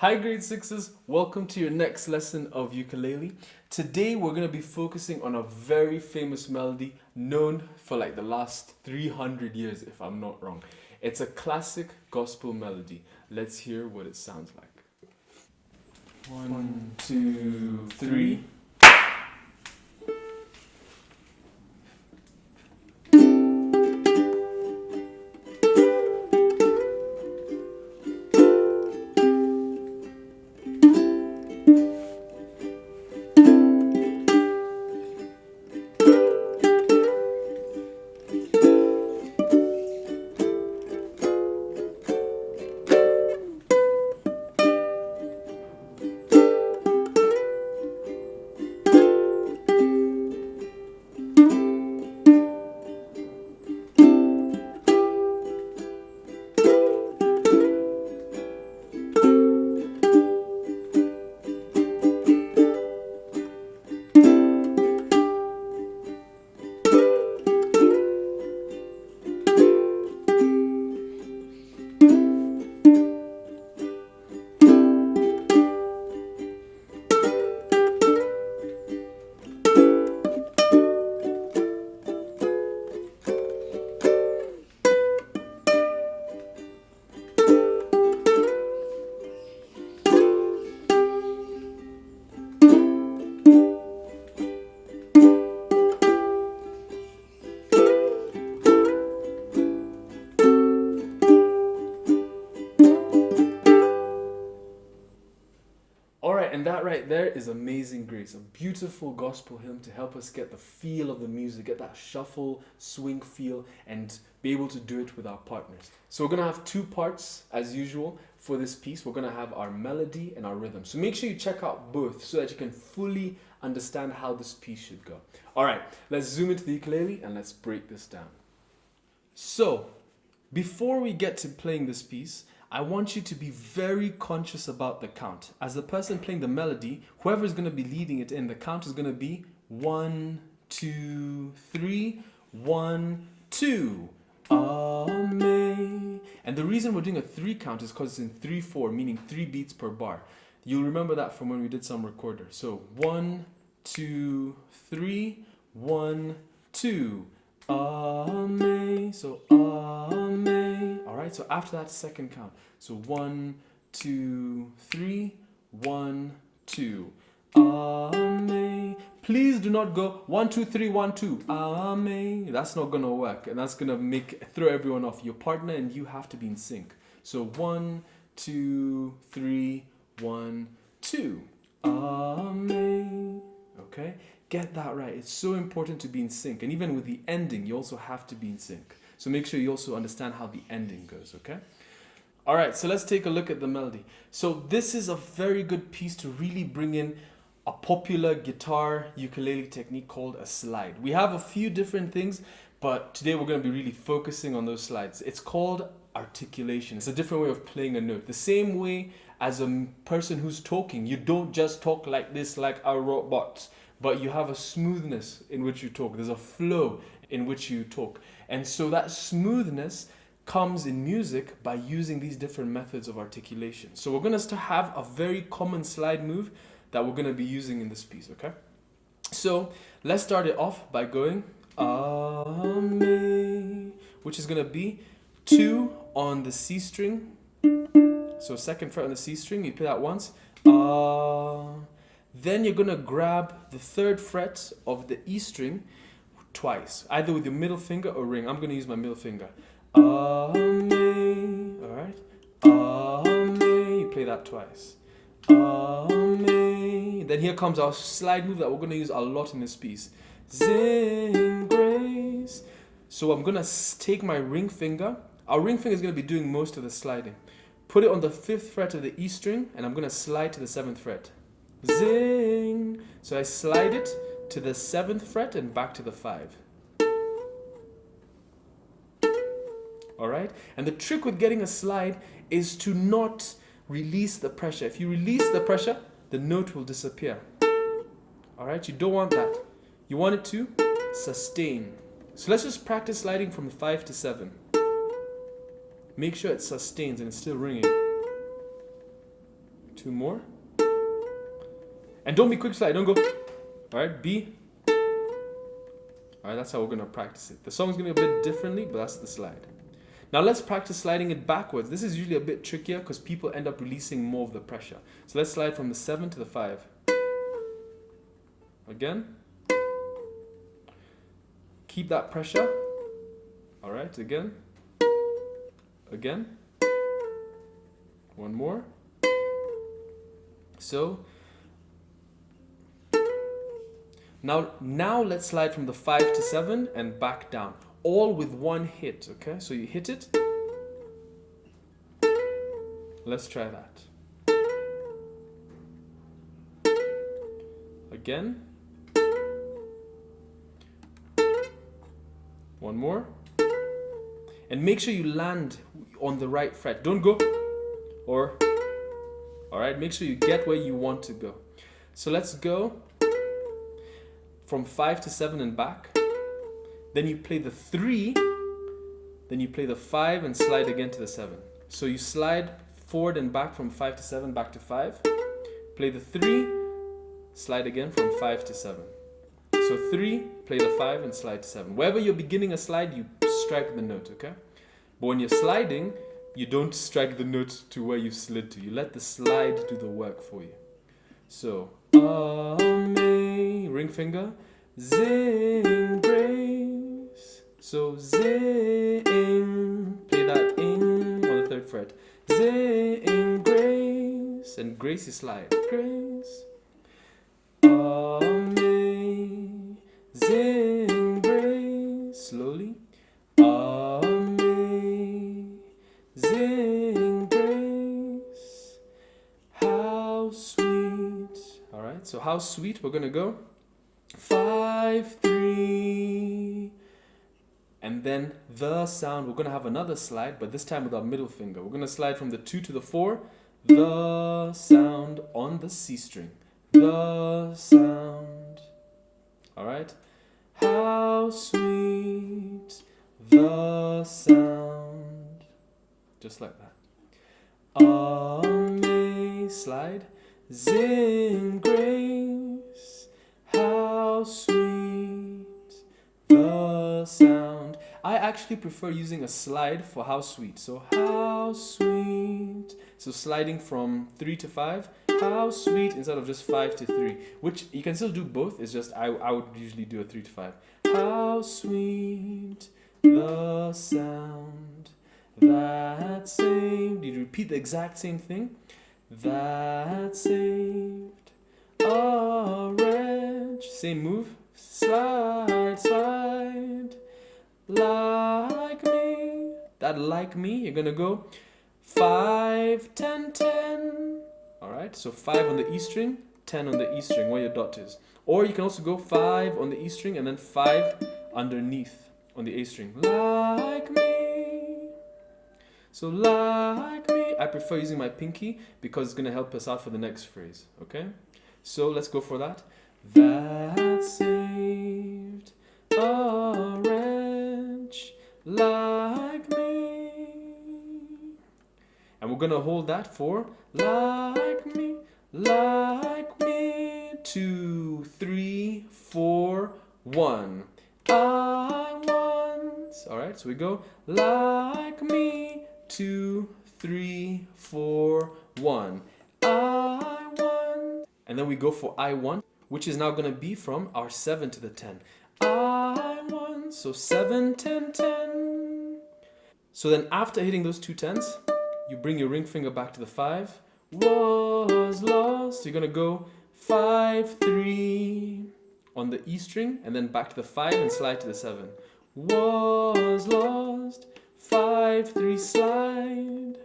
Hi grade sixes, welcome to your next lesson of ukulele. Today we're going to be focusing on a very famous melody known for like the last 300 years if I'm not wrong. It's a classic gospel melody. Let's hear what it sounds like. One, two, three. Alright, and that right there is Amazing Grace, a beautiful gospel hymn to help us get the feel of the music, get that shuffle, swing feel, and be able to do it with our partners. So we're going to have two parts as usual for this piece. We're going to have our melody and our rhythm. So make sure you check out both so that you can fully understand how this piece should go. Alright, let's zoom into the ukulele and let's break this down. So, before we get to playing this piece, I want you to be very conscious about the count. As the person playing the melody, whoever is going to be leading it in, the count is going to be 1, 2, 3, 1, 2. Amen. And the reason we're doing a 3 count is because it's in 3/4, meaning 3 beats per bar. You'll remember that from when we did some recorder. So 1, 2, 3, 1, 2. Amen. So amen. Alright, so after that second count. So 1, 2, 3, 1, 2. Amen. Please do not go 1, 2, 3, 1, 2. Amen. That's not gonna work, and that's gonna throw everyone off. Your partner and you have to be in sync. So 1, 2, 3, 1, 2. Amen. Okay? Get that right. It's so important to be in sync. And even with the ending, you also have to be in sync. So make sure you also understand how the ending goes, okay? All right, so let's take a look at the melody. So this is a very good piece to really bring in a popular guitar ukulele technique called a slide. We have a few different things, but today we're going to be really focusing on those slides. It's called articulation. It's a different way of playing a note. The same way as a person who's talking. You don't just talk like this like a robot, but you have a smoothness in which you talk. There's a flow in which you talk. And so that smoothness comes in music by using these different methods of articulation. So we're going to have a very common slide move that we're going to be using in this piece, okay? So let's start it off by going Amen, which is going to be 2 on the C string. So second fret on the C string, you play that once. Then you're going to grab the 3rd fret of the E string twice, either with your middle finger or ring. I'm going to use my middle finger. Amen. Alright? Amen. You play that twice. Amen. Then here comes our slide move that we're going to use a lot in this piece. Sing grace. So I'm going to take my ring finger. Our ring finger is going to be doing most of the sliding. Put it on the 5th fret of the E string, and I'm going to slide to the 7th fret. Zing. So I slide it to the 7th fret and back to the 5. Alright? And the trick with getting a slide is to not release the pressure. If you release the pressure, the note will disappear. Alright? You don't want that. You want it to sustain. So let's just practice sliding from 5 to 7. Make sure it sustains and it's still ringing. To 2 more. And don't be quick slide, don't go. Alright, B. Alright, that's how we're going to practice it. The song's going to be a bit differently, but that's the slide. Now let's practice sliding it backwards. This is usually a bit trickier because people end up releasing more of the pressure. So let's slide from the 7 to the 5. Again. Keep that pressure. Alright, again. Again. One more. So now let's slide from the 5 to 7 and back down. All with one hit, okay? So you hit it. Let's try that. Again. One more. And make sure you land on the right fret. Don't go. Or, alright, make sure you get where you want to go. So let's go from 5 to 7 and back. Then you play the 3, then you play the 5 and slide again to the 7. So you slide forward and back from 5 to 7, back to 5. Play the 3, slide again from 5 to 7. So 3, play the 5 and slide to 7. Wherever you're beginning a slide, you strike the note, okay? But when you're sliding, you don't strike the note to where you've slid to. You let the slide do the work for you. So, ring finger, zing, grace. So, zing, play that ing on the 3rd fret. Zing, grace, and grace is slide. Grace. Amazing grace. Slowly. Amazing grace. How sweet. Alright, so how sweet, we're gonna go 5, 3, and then the sound. We're gonna have another slide, but this time with our middle finger. We're gonna slide from the 2 to the 4. The sound on the C string. The sound. Alright. How sweet the sound. Just like that. Slide. Zing grace. How sweet the sound. I actually prefer using a slide for how sweet. So how sweet. So sliding from 3 to 5. How sweet instead of just 5 to 3. Which you can still do both. It's just I would usually do a 3 to 5. How sweet the sound that saved. You repeat the exact same thing. That saved a wretch. Same move. Slide, slide. Like me. That like me, you're gonna go 5, 10, 10. Alright, so 5 on the E string, 10 on the E string, where your dot is. Or you can also go 5 on the E string and then 5 underneath on the A string. Like me. So like me. I prefer using my pinky because it's going to help us out for the next phrase. Okay? So let's go for that. That saved a wretch like me. And we're going to hold that for like me, 2, 3, 4, 1. I once. Alright, so we go like me, 2, 3, 4, 1. I want. And then we go for I want, which is now going to be from our 7 to the 10. I want. So 7, 10, 10. So then after hitting those two 10s, you bring your ring finger back to the 5. Was lost. You're going to go 5, 3 on the E string and then back to the 5 and slide to the 7. Was lost. 5, 3, slide.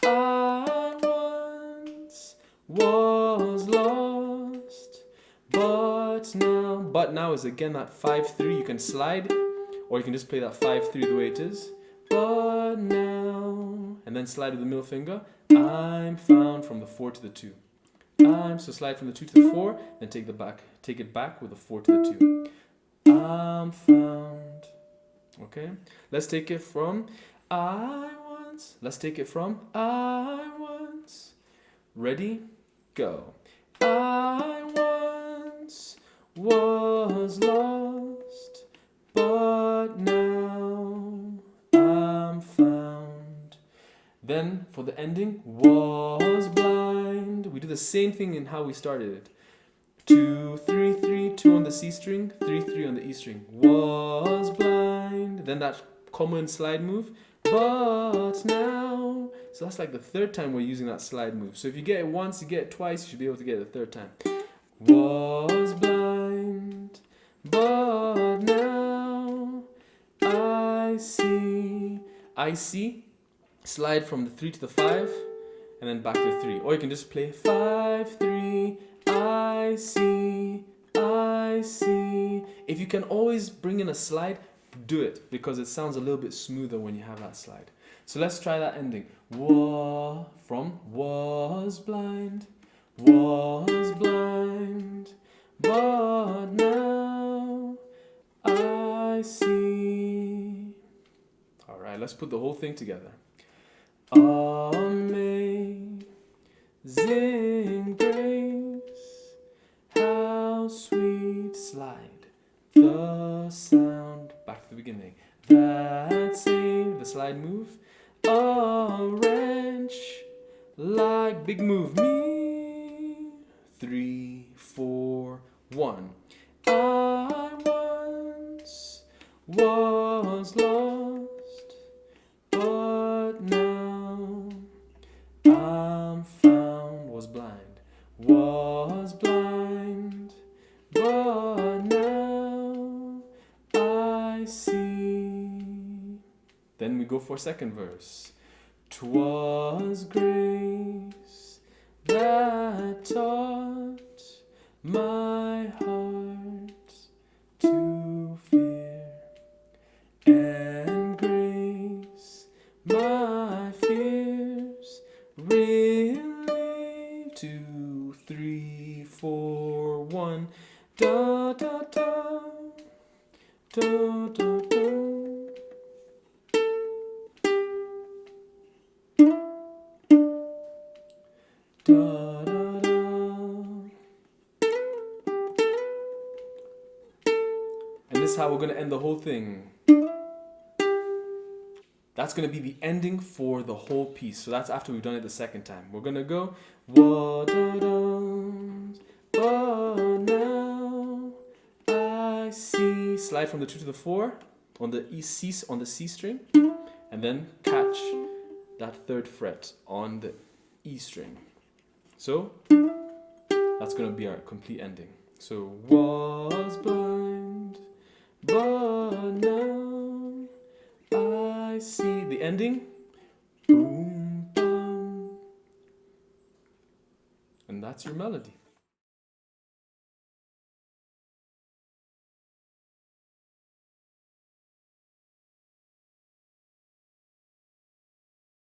I once was lost, but now is again that 5, 3. You can slide or you can just play that 5, 3 the way it is. But now, and then slide with the middle finger. I'm found from the 4 to the 2. So slide from the 2 to the 4, then take it back with the 4 to the 2. I'm found. Okay, let's take it from I once. Let's take it from I once Ready? Go. I once was lost, but now I'm found. Then for the ending, was blind. We do the same thing in how we started it. 2, 3, 3, 2 on the C string, 3, 3 on the E string. Was blind. Then that common slide move. But now. So that's like the third time we're using that slide move. So if you get it once, you get it twice, you should be able to get it the third time. Was blind, but now I see. I see. Slide from the 3 to the 5, and then back to the 3. Or you can just play 5, 3. I see. I see. If you can always bring in a slide, do it, because it sounds a little bit smoother when you have that slide. So let's try that ending. From was blind, but now I see. All right, let's put the whole thing together. Amazing grace, how sweet slide the sound. Back to the beginning. That saved the slide move. A wrench like big move me. 3, 4, 1. I once was lost, but now I'm found. Was blind, but now I see. Then we go for second verse. 'Twas grace that taught my heart to fear, and grace my fears relieved. 2, 3, 4, 1. Da da da da da da. Da, da, da. And this is how we're going to end the whole thing. That's going to be the ending for the whole piece. So that's after we've done it the second time. We're going to go. But now I see. Slide from the 2 to the 4 on the on the C string. And then catch that third fret on the E string. So that's going to be our complete ending. So was blind, but now I see. The ending, boom, bum. And that's your melody.